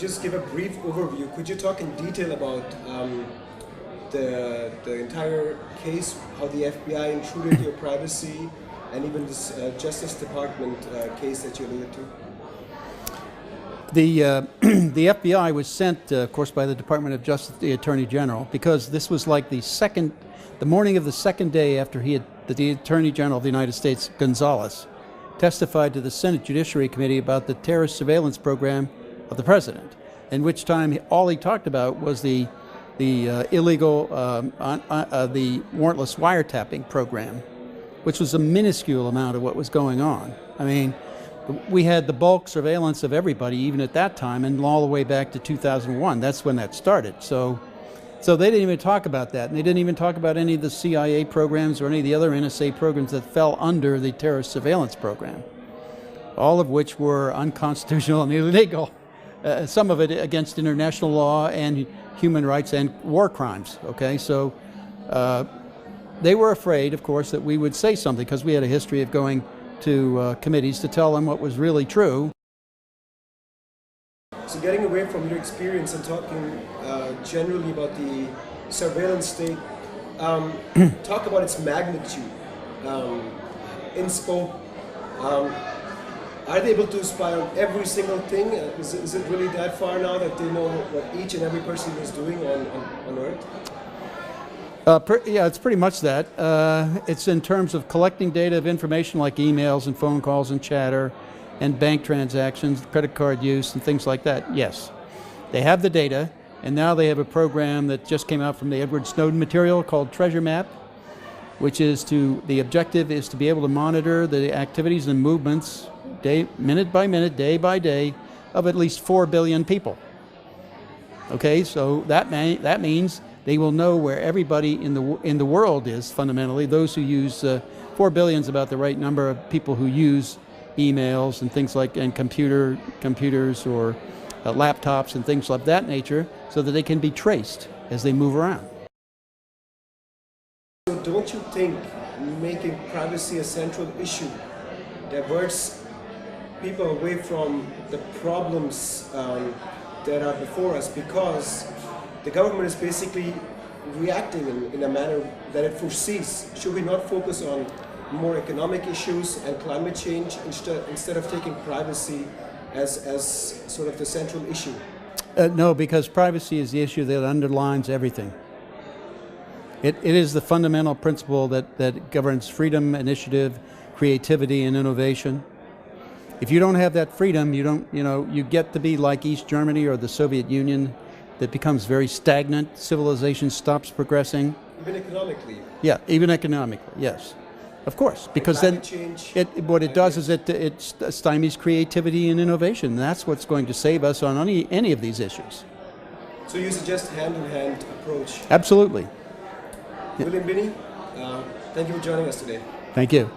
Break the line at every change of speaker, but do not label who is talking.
just give a brief overview. Could you talk in detail about the entire case, how the FBI intruded your privacy, and even this Justice Department case that you alluded to?
The FBI was sent, of course, by the Department of Justice, the Attorney General, because this was like the morning of the second day after the Attorney General of the United States, Gonzales, testified to the Senate Judiciary Committee about the terrorist surveillance program of the president, in which time all he talked about was the illegal, the warrantless wiretapping program, which was a minuscule amount of what was going on. I mean, we had the bulk surveillance of everybody, even at that time, and all the way back to 2001. That's when that started. So they didn't even talk about that, and they didn't even talk about any of the CIA programs or any of the other NSA programs that fell under the terrorist surveillance program, all of which were unconstitutional and illegal. Some of it against international law and human rights and war crimes. Okay, so they were afraid, of course, that we would say something because we had a history of going to committees to tell them what was really true.
So getting away from your experience and talking generally about the surveillance state, talk about its magnitude in scope. Are they able to spy on every single thing? Is it really that far now that they know what each and every person is doing on Earth?
Yeah, it's pretty much that. It's in terms of collecting data of information like emails and phone calls and chatter and bank transactions, credit card use and things like that. Yes, they have the data, and now they have a program that just came out from the Edward Snowden material called Treasure Map, which is the objective is to be able to monitor the activities and movements minute by minute, day by day, of at least 4 billion people. Okay, so that means they will know where everybody in the world is, fundamentally. Those who use 4 billion is about the right number of people who use emails and things like, and computers or laptops and things of that nature, so that they can be traced as they move around.
So don't you think making privacy a central issue diverts people away from the problems that are before us, because the government is basically reacting in a manner that it foresees? Should we not focus on more economic issues and climate change instead of taking privacy as sort of the central issue?
No, because privacy is the issue that underlines everything. It is the fundamental principle that governs freedom, initiative, creativity, and innovation. If you don't have that freedom, you get to be like East Germany or the Soviet Union, that becomes very stagnant. Civilization stops progressing.
Even economically.
Yeah, even economically, yes. Of course, because then what it does is it stymies creativity and innovation. That's what's going to save us on any of these issues.
So you suggest hand-in-hand approach?
Absolutely.
William Binney, thank you for joining us today.
Thank you.